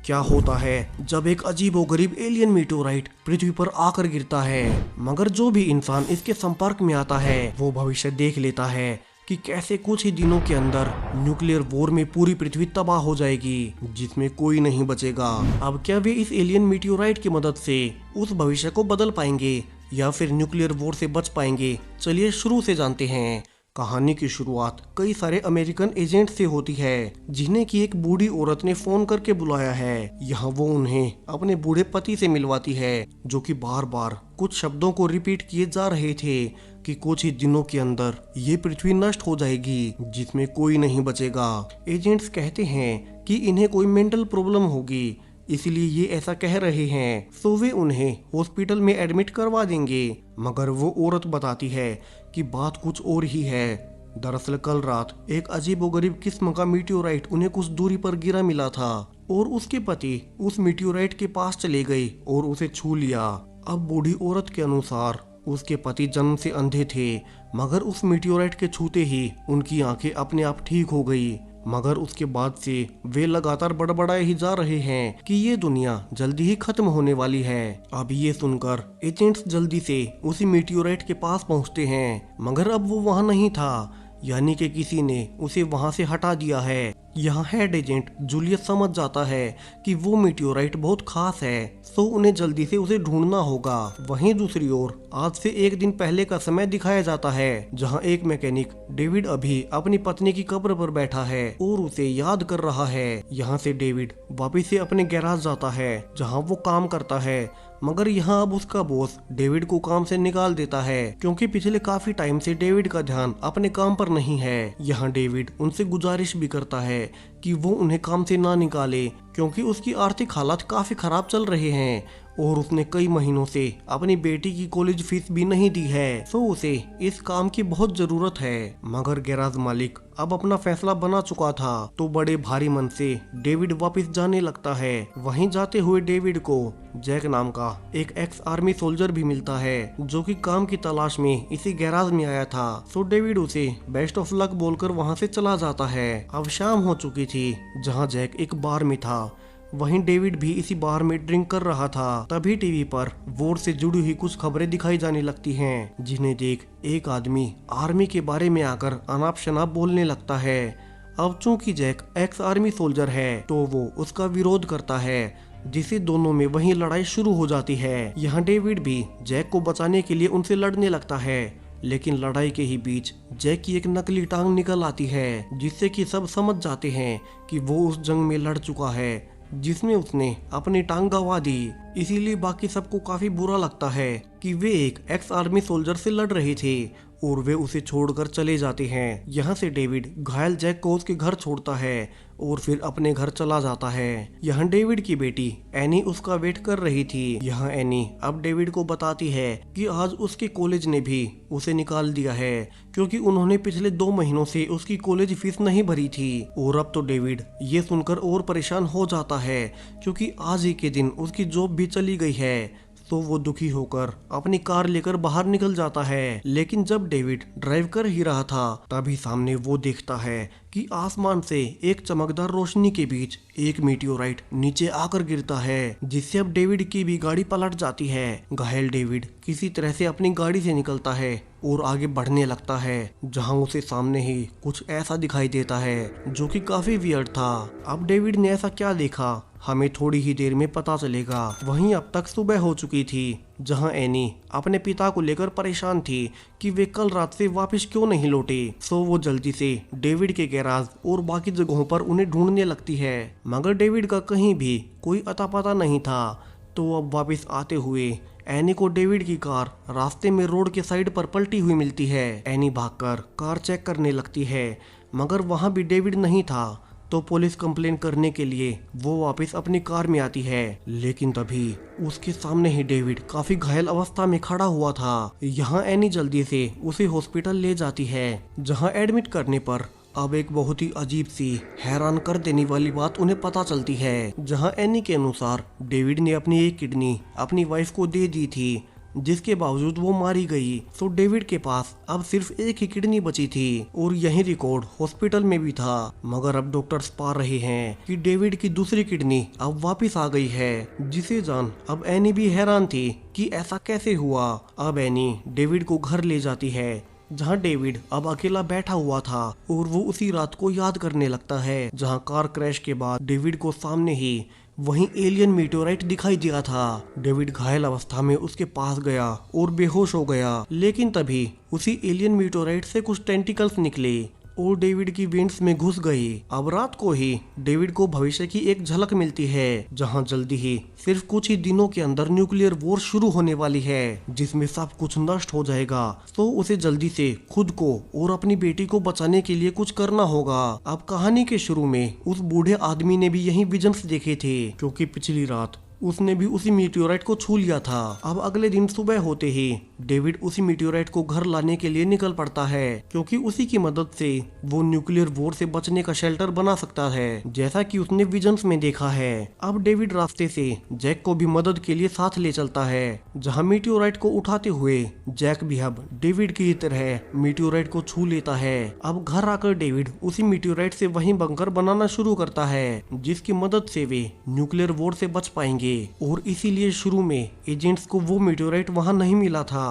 क्या होता है जब एक अजीबोगरीब एलियन मीटोराइट पृथ्वी पर आकर गिरता है, मगर जो भी इंसान इसके संपर्क में आता है वो भविष्य देख लेता है कि कैसे कुछ ही दिनों के अंदर न्यूक्लियर वॉर में पूरी पृथ्वी तबाह हो जाएगी, जिसमें कोई नहीं बचेगा। अब क्या वे इस एलियन मीटोराइट की मदद से उस भविष्य को बदल पाएंगे या फिर न्यूक्लियर वॉर से बच पाएंगे? चलिए शुरू से जानते हैं। कहानी की शुरुआत कई सारे अमेरिकन एजेंट से होती है, जिन्हें की एक बूढ़ी औरत ने फोन करके बुलाया है। यहाँ वो उन्हें अपने बूढ़े पति से मिलवाती है, जो कि बार बार कुछ शब्दों को रिपीट किए जा रहे थे कि कुछ ही दिनों के अंदर ये पृथ्वी नष्ट हो जाएगी, जिसमें कोई नहीं बचेगा। एजेंट्स कहते हैं कि इन्हें कोई मेंटल प्रॉब्लम होगी, इसलिए ये ऐसा कह रहे हैं, तो वे उन्हें हॉस्पिटल में एडमिट करवा देंगे। मगर वो औरत बताती है कि बात कुछ और ही है। दरअसल कल रात एक अजीबोगरीब किस्म का मीटियोराइट उन्हें कुछ दूरी पर गिरा मिला था और उसके पति उस मीटियोराइट के पास चले गए और उसे छू लिया। अब बूढ़ी औरत के अनुसार उसके पति जन्म से अंधे थे, मगर उस मीटियोराइट के छूते ही उनकी आंखें अपने आप ठीक हो गई। मगर उसके बाद से वे लगातार बड़बड़ाए ही जा रहे हैं कि ये दुनिया जल्दी ही खत्म होने वाली है। अब ये सुनकर एजेंट्स जल्दी से उसी मीटियोराइट के पास पहुंचते हैं, मगर अब वो वहां नहीं था, यानी कि किसी ने उसे वहां से हटा दिया है। यहाँ हेड एजेंट जूलियस समझ जाता है कि वो मीटियोराइट बहुत खास है, तो उन्हें जल्दी से उसे ढूंढना होगा। वहीं दूसरी ओर आज से एक दिन पहले का समय दिखाया जाता है, जहाँ एक मैकेनिक डेविड अभी अपनी पत्नी की कब्र पर बैठा है और उसे याद कर रहा है। यहाँ से डेविड वापिस से अपने गैराज जाता है, जहाँ वो काम करता है, मगर यहाँ अब उसका बॉस डेविड को काम से निकाल देता है, क्योंकि पिछले काफी टाइम से डेविड का ध्यान अपने काम पर नहीं है। यहाँ डेविड उनसे गुजारिश भी करता है कि वो उन्हें काम से ना निकाले, क्योंकि उसकी आर्थिक हालात काफी खराब चल रहे हैं और उसने कई महीनों से अपनी बेटी की कॉलेज फीस भी नहीं दी है, तो उसे इस काम की बहुत जरूरत है। मगर गैराज मालिक अब अपना फैसला बना चुका था, तो बड़े भारी मन से डेविड वापस जाने लगता है। वहीं जाते हुए डेविड को जैक नाम का एक एक्स आर्मी सोल्जर भी मिलता है, जो कि काम की तलाश में इसी गैराज में आया था। तो डेविड उसे बेस्ट ऑफ लक बोलकर वहां से चला जाता है। अब शाम हो चुकी थी, जहां जैक एक बार में था। वहीं डेविड भी इसी बार में ड्रिंक कर रहा था। तभी टीवी पर वॉर से जुड़ी हुई कुछ खबरें दिखाई जाने लगती हैं, जिन्हें देख एक आदमी आर्मी के बारे में आकर अनाप शनाप बोलने लगता है। अब चूंकि जैक एक्स आर्मी सोल्जर है, तो वो उसका विरोध करता है, जिससे दोनों में वहीं लड़ाई शुरू हो जाती है। यहाँ डेविड भी जैक को बचाने के लिए उनसे लड़ने लगता है, लेकिन लड़ाई के ही बीच जैक की एक नकली टांग निकल आती है, जिससे कि सब समझ जाते हैं कि वो उस जंग में लड़ चुका है जिसमें उसने अपनी टांग गंवा दी। इसीलिए बाकी सबको काफी बुरा लगता है कि वे एक एक्स आर्मी सोल्जर से लड़ रहे थे और वे उसे छोड़कर चले जाते हैं। यहाँ से डेविड घायल जैक को उसके घर छोड़ता है और फिर अपने घर चला जाता है। यहाँ डेविड की बेटी एनी उसका वेट कर रही थी। यहाँ एनी अब डेविड को बताती है कि आज उसके कॉलेज ने भी उसे निकाल दिया है, क्योंकि उन्होंने पिछले 2 महीनों से उसकी कॉलेज फीस नहीं भरी थी। और अब तो डेविड ये सुनकर और परेशान हो जाता है, क्योंकि आज ही के दिन उसकी जॉब भी चली गई है। तो वो दुखी होकर अपनी कार लेकर बाहर निकल जाता है। लेकिन जब डेविड ड्राइव कर ही रहा था, तभी सामने वो देखता है कि आसमान से एक चमकदार रोशनी के बीच एक मीटियोराइट नीचे आकर गिरता है, जिससे अब डेविड की भी गाड़ी पलट जाती है। घायल डेविड किसी तरह से अपनी गाड़ी से निकलता है और आगे बढ़ने लगता है, जहां उसे सामने ही कुछ ऐसा दिखाई देता है जो कि काफी वियर्ड था। अब डेविड ने ऐसा क्या देखा, हमें थोड़ी ही देर में पता चलेगा। वहीं अब तक सुबह हो चुकी थी, जहां एनी अपने पिता को लेकर परेशान थी कि वे कल रात से वापस क्यों नहीं लौटे। सो वो जल्दी से डेविड के गैराज और बाकी जगहों पर उन्हें ढूंढने लगती है, मगर डेविड का कहीं भी कोई अता पता नहीं था। तो अब वापस आते हुए एनी को डेविड की कार रास्ते में रोड के साइड पर पलटी हुई मिलती है। एनी भागकर कार चेक करने लगती है, मगर वहां भी डेविड नहीं था। तो पुलिस कंप्लेन करने के लिए वो वापस अपनी कार में आती है, लेकिन तभी उसके सामने ही डेविड काफी घायल अवस्था में खड़ा हुआ था। यहाँ एनी जल्दी से उसे हॉस्पिटल ले जाती है, जहाँ एडमिट करने पर अब एक बहुत ही अजीब सी हैरान कर देने वाली बात उन्हें पता चलती है, जहाँ एनी के अनुसार डेविड ने अपनी एक किडनी अपनी वाइफ को दे दी थी, जिसके बावजूद वो मारी गई। तो डेविड के पास अब सिर्फ एक ही किडनी बची थी और यही रिकॉर्ड हॉस्पिटल में भी था। मगर अब डॉक्टर्स पा रहे हैं कि डेविड की दूसरी किडनी अब वापस आ गई है, जिसे जान अब एनी भी हैरान थी कि ऐसा कैसे हुआ। अब एनी डेविड को घर ले जाती है, जहां डेविड अब अकेला बैठा हुआ था और वो उसी रात को याद करने लगता है जहां कार क्रैश के बाद डेविड को सामने ही वहीं एलियन मीटेओराइट दिखाई दिया था। डेविड घायल अवस्था में उसके पास गया और बेहोश हो गया, लेकिन तभी उसी एलियन मीटेओराइट से कुछ टेंटिकल्स निकले और डेविड की वेंट्स में घुस गई। अब रात को ही डेविड को भविष्य की एक झलक मिलती है, जहां जल्दी ही सिर्फ कुछ ही दिनों के अंदर न्यूक्लियर वॉर शुरू होने वाली है, जिसमें सब कुछ नष्ट हो जाएगा। तो उसे जल्दी से खुद को और अपनी बेटी को बचाने के लिए कुछ करना होगा। अब कहानी के शुरू में उस बूढ़े आदमी ने भी यही विजन्स देखे थे, क्योंकि पिछली रात उसने भी उसी मीटियोराइट को छू लिया था। अब अगले दिन सुबह होते ही डेविड उसी मीटियोराइट को घर लाने के लिए निकल पड़ता है, क्योंकि उसी की मदद से वो न्यूक्लियर वॉर से बचने का शेल्टर बना सकता है, जैसा कि उसने विजन्स में देखा है। अब डेविड रास्ते से जैक को भी मदद के लिए साथ ले चलता है, जहाँ मीटियोराइट को उठाते हुए जैक भी अब डेविड की तरह मीटियोराइट को छू लेता है। अब घर आकर डेविड उसी मीटियोराइट से वही बंकर बनाना शुरू करता है, जिसकी मदद से वे न्यूक्लियर वॉर से बच पाएंगे। और इसीलिए शुरू में एजेंट्स को वो मीटियोराइट वहां नहीं मिला था,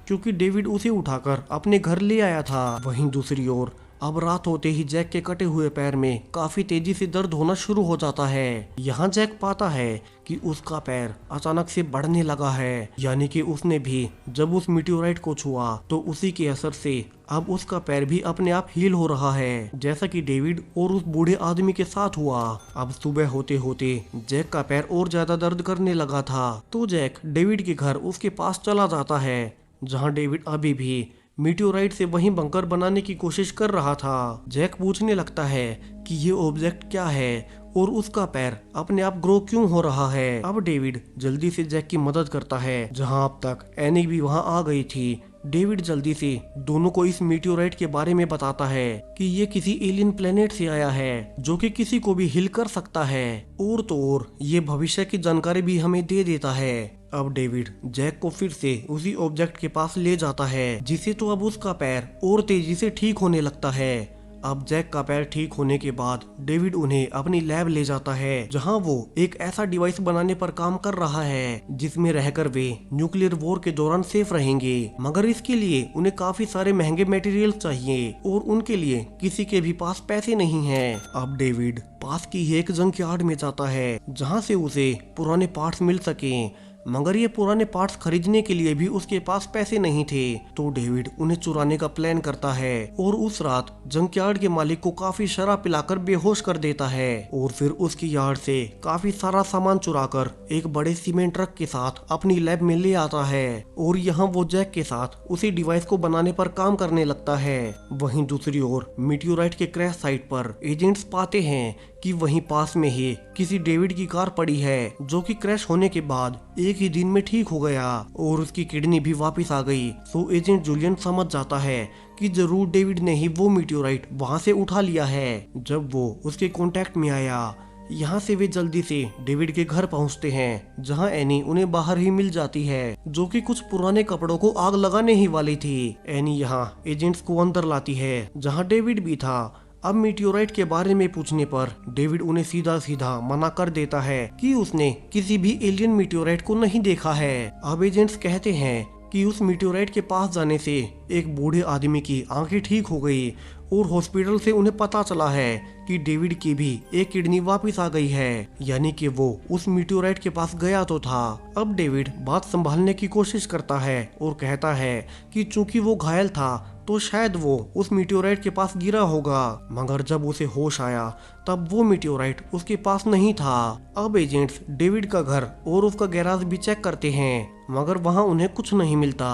क्योंकि डेविड उसे उठाकर अपने घर ले आया था। वहीं दूसरी ओर अब रात होते ही जैक के कटे हुए पैर में काफी तेजी से दर्द होना शुरू हो जाता है। यहाँ जैक पाता है कि उसका पैर अचानक से बढ़ने लगा है, यानी कि उसने भी जब उस मीटियोराइट को छुआ तो उसी के असर से अब उसका पैर भी अपने आप हील हो रहा है, जैसा कि डेविड और उस बूढ़े आदमी के साथ हुआ। अब सुबह होते होते जैक का पैर और ज्यादा दर्द करने लगा था, तो जैक डेविड के घर उसके पास चला जाता है, जहाँ डेविड अभी भी मीटियोराइट से वहीं बंकर बनाने की कोशिश कर रहा था। जैक पूछने लगता है कि ये ऑब्जेक्ट क्या है और उसका पैर अपने आप ग्रो क्यों हो रहा है। अब डेविड जल्दी से जैक की मदद करता है, जहां अब तक एनी भी वहां आ गई थी। डेविड जल्दी से दोनों को इस मीटियोराइट के बारे में बताता है कि ये किसी एलियन प्लेनेट से आया है, जो कि किसी को भी हिल कर सकता है, और तो और ये भविष्य की जानकारी भी हमें दे देता है। अब डेविड जैक को फिर से उसी ऑब्जेक्ट के पास ले जाता है, जिसे तो अब उसका पैर और तेजी से ठीक होने लगता है। अब जैक का पैर ठीक होने के बाद डेविड उन्हें अपनी लैब ले जाता है, जहां वो एक ऐसा डिवाइस बनाने पर काम कर रहा है जिसमें रहकर वे न्यूक्लियर वॉर के दौरान सेफ रहेंगे। मगर इसके लिए उन्हें काफी सारे महंगे मटेरियल चाहिए और उनके लिए किसी के भी पास पैसे नहीं हैं। अब डेविड पास की ही एक जंक यार्ड में जाता है, जहां से उसे पुराने पार्ट्स मिल सके, मगर ये पुराने पार्ट्स खरीदने के लिए भी उसके पास पैसे नहीं थे। तो डेविड उन्हें चुराने का प्लान करता है और उस रात जंकयार्ड के मालिक को काफी शराब पिलाकर बेहोश कर देता है, और फिर उसकी यार्ड से काफी सारा सामान चुराकर एक बड़े सीमेंट ट्रक के साथ अपनी लैब में ले आता है, और यहाँ वो जैक के साथ उसी डिवाइस को बनाने पर काम करने लगता है। वहीं दूसरी ओर मीटियोराइट के क्रैश साइट पर एजेंट्स पाते हैं कि वहीं पास में ही किसी डेविड की कार पड़ी है, जो कि क्रैश होने के बाद एक ही दिन में ठीक हो गया और उसकी किडनी भी वापस आ गई। तो एजेंट जूलियन समझ जाता है कि जरूर डेविड ने ही वो मीटियोराइट वहां से उठा लिया है जब वो उसके कांटेक्ट में आया। यहाँ से वे जल्दी से डेविड के घर पहुँचते हैं, जहाँ एनी उन्हें बाहर ही मिल जाती है, जो कि कुछ पुराने कपड़ों को आग लगाने ही वाली थी। एनी यहाँ एजेंट्स को अंदर लाती है, जहाँ डेविड भी था। अब मीटियोराइट के बारे में पूछने पर डेविड उन्हें सीधा सीधा मना कर देता है कि उसने किसी भी एलियन मीटियोराइट को नहीं देखा है। अब एजेंट्स कहते हैं कि उस मीटियोराइट के पास जाने से एक बूढ़े आदमी की आंखें ठीक हो गई और हॉस्पिटल से उन्हें पता चला है कि डेविड की भी एक किडनी वापस आ गई है, यानी कि वो उस मीटियोराइट के पास गया तो था। अब डेविड बात संभालने की कोशिश करता है और कहता है कि चूंकि वो घायल था तो शायद वो उस मीटियोराइट के पास गिरा होगा, मगर जब उसे होश आया तब वो मीटियोराइट उसके पास नहीं था। अब एजेंट्स डेविड का घर और उसका गैराज भी चेक करते हैं, मगर वहाँ उन्हें कुछ नहीं मिलता,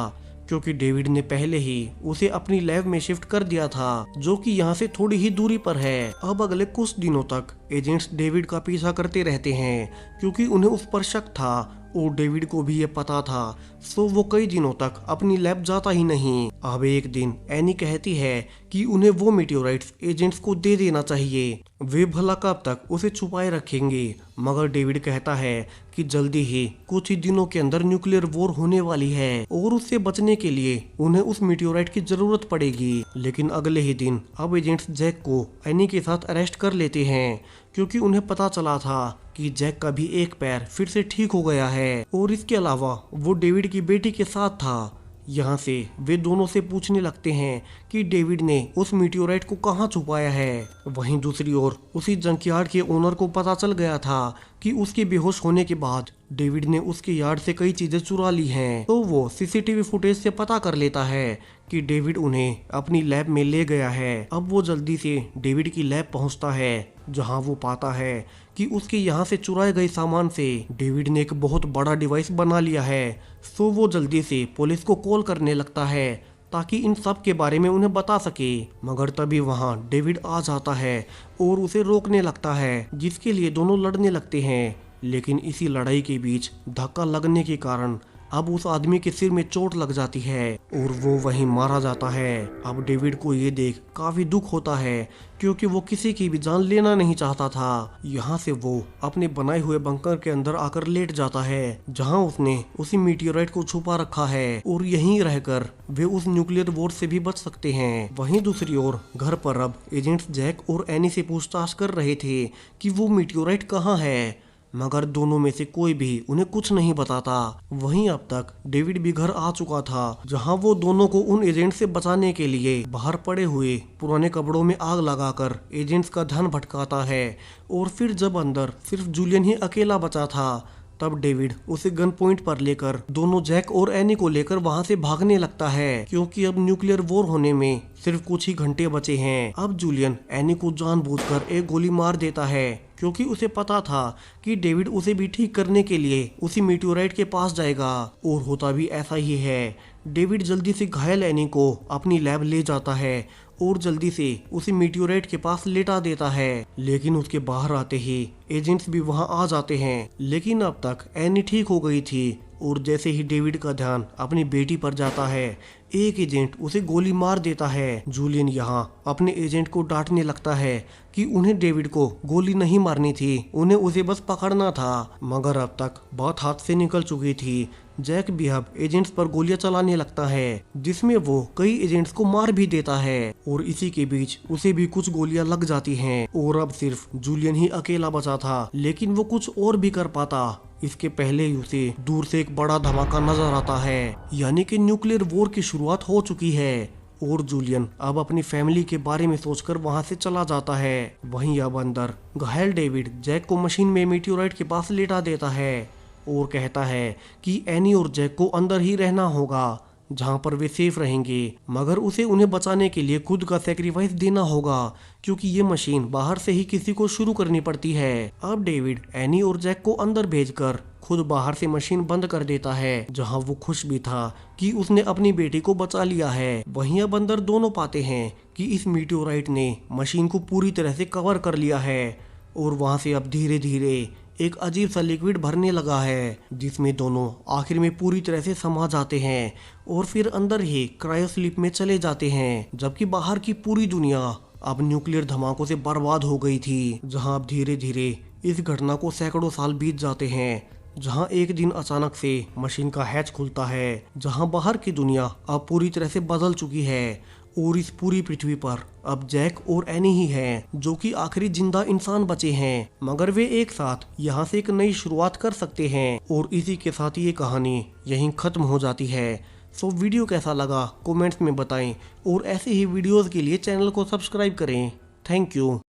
क्योंकि डेविड ने पहले ही उसे अपनी लैब में शिफ्ट कर दिया था, जो कि यहाँ से थोड़ी ही दूरी पर है। अब अगले कुछ दिनों तक एजेंट्स डेविड का पीछा करते रहते हैं, क्योंकि उन्हें उस पर शक था और डेविड को भी ये पता था, सो वो कई दिनों तक अपनी लैब जाता ही नहीं। अब एक दिन एनी कहती है कि उन्हें वो मीटियोराइट्स एजेंट्स को दे देना चाहिए, वे भला कब तक उसे छुपाए रखेंगे। मगर डेविड कहता है कि जल्दी ही कुछ ही दिनों के अंदर न्यूक्लियर वॉर होने वाली है और उससे बचने के लिए उन्हें उस मीटियोराइट की जरूरत पड़ेगी। लेकिन अगले ही दिन अब एजेंट्स जैक को एनी के साथ अरेस्ट कर लेते हैं, क्योंकि उन्हें पता चला था कि जैक का भी एक पैर फिर से ठीक हो गया है और इसके अलावा वो डेविड की बेटी के साथ था। यहाँ से वे दोनों से पूछने लगते हैं कि डेविड ने उस मीटियोराइट को कहाँ छुपाया है। वहीं दूसरी ओर उसी जंकयार्ड के ओनर को पता चल गया था कि उसके बेहोश होने के बाद डेविड ने उसके यार्ड से कई चीजें चुरा ली हैं। तो वो सीसीटीवी फुटेज से पता कर लेता है कि डेविड उन्हें अपनी लैब में ले गया है। अब वो जल्दी से डेविड की लैब पहुंचता है, जहां वो पाता है कि उसके यहाँ से चुराए गए सामान से डेविड ने एक बहुत बड़ा डिवाइस बना लिया है। सो वो जल्दी से पुलिस को कॉल करने लगता है ताकि इन सब के बारे में उन्हें बता सके। मगर तभी वहाँ डेविड आ जाता है और उसे रोकने लगता है, जिसके लिए दोनों लड़ने लगते हैं। लेकिन इसी लड़ाई के बीच धक्का लगने के कारण अब उस आदमी के सिर में चोट लग जाती है और वो वहीं मारा जाता है। अब डेविड को ये देख काफी दुख होता है, क्योंकि वो किसी की भी जान लेना नहीं चाहता था। यहाँ से वो अपने बनाए हुए बंकर के अंदर आकर लेट जाता है, जहाँ उसने उसी मीटियोराइट को छुपा रखा है और यहीं रहकर वे उस न्यूक्लियर वॉर से भी बच सकते हैं। वहीं दूसरी ओर घर पर अब एजेंट्स जैक और एनी से पूछताछ कर रहे थे कि वो मीटियोराइट कहाँ है, मगर दोनों में से कोई भी उन्हें कुछ नहीं बताता। वहीं अब तक डेविड भी घर आ चुका था, जहां वो दोनों को उन एजेंट से बचाने के लिए बाहर पड़े हुए पुराने कपड़ों में आग लगाकर एजेंट्स का ध्यान भटकाता है। और फिर जब अंदर सिर्फ जूलियन ही अकेला बचा था, तब डेविड उसे गन पॉइंट पर लेकर दोनों जैक और एनी को लेकर वहां से भागने लगता है, क्योंकि अब न्यूक्लियर वॉर होने में सिर्फ कुछ ही घंटे बचे हैं। अब जूलियन एनी को जानबूझकर एक गोली मार देता है, क्योंकि उसे पता था कि डेविड उसे भी ठीक करने के लिए उसी मीटियोराइट के पास जाएगा। और होता भी ऐसा ही है। डेविड जल्दी से घायल एनी को अपनी लैब ले जाता है और जल्दी से उसे मीटियोराइट के पास लेटा देता है। लेकिन उसके बाहर आते ही एजेंट्स भी वहां आ जाते हैं। लेकिन अब तक एनी ठीक हो गई थी और जैसे ही डेविड का ध्यान अपनी बेटी पर जाता है, एक एजेंट उसे गोली मार देता है। जूलियन यहाँ अपने एजेंट को डांटने लगता है कि उन्हें डेविड को गोली नहीं मारनी थी, उन्हें उसे बस पकड़ना था। मगर अब तक बात हाथ से निकल चुकी थी। जैक भी अब एजेंट्स पर गोलियां चलाने लगता है, जिसमें वो कई एजेंट्स को मार भी देता है। और इसी के बीच उसे भी कुछ गोलियां लग जाती हैं और अब सिर्फ जूलियन ही अकेला बचा था। लेकिन वो कुछ और भी कर पाता, इसके पहले ही उसे दूर से एक बड़ा धमाका नजर आता है, यानी कि न्यूक्लियर वॉर की शुरुआत हो चुकी है। और जूलियन अब अपनी फैमिली के बारे में सोचकर वहां से चला जाता है। वहीं अब अंदर घायल डेविड जैक को मशीन में मीटियोराइट के पास लेटा देता है और कहता है कि एनी और जैक को अंदर ही रहना होगा, जहां पर वे सेफ रहेंगे। मगर उसे उन्हें बचाने के लिए खुद का सैक्रिफाइस देना होगा, क्योंकि ये मशीन बाहर से ही किसी को शुरू करनी पड़ती है। अब डेविड एनी और जैक को अंदर भेजकर खुद बाहर से मशीन बंद कर देता है, जहां वो खुश भी था कि उसने अपनी बेटी को बचा लिया है। वहीं अब अंदर दोनों पाते हैं कि इस मीटियोराइट ने मशीन को पूरी तरह से कवर कर लिया है और वहां से अब धीरे धीरे एक अजीब सा लिक्विड भरने लगा है, जिसमें दोनों आखिर में पूरी तरह से समा जाते हैं और फिर अंदर ही क्रायो स्लीप में चले जाते हैं। जबकि बाहर की पूरी दुनिया अब न्यूक्लियर धमाकों से बर्बाद हो गई थी, जहां अब धीरे धीरे इस घटना को सैकड़ों साल बीत जाते हैं। जहां एक दिन अचानक से मशीन का हैच खुलता है, जहां बाहर की दुनिया अब पूरी तरह से बदल चुकी है और इस पूरी पृथ्वी पर अब जैक और एनी ही हैं, जो कि आखिरी जिंदा इंसान बचे हैं। मगर वे एक साथ यहाँ से एक नई शुरुआत कर सकते हैं और इसी के साथ ये कहानी यहीं खत्म हो जाती है। सो वीडियो कैसा लगा कमेंट्स में बताएं और ऐसे ही वीडियोस के लिए चैनल को सब्सक्राइब करें। Thank you.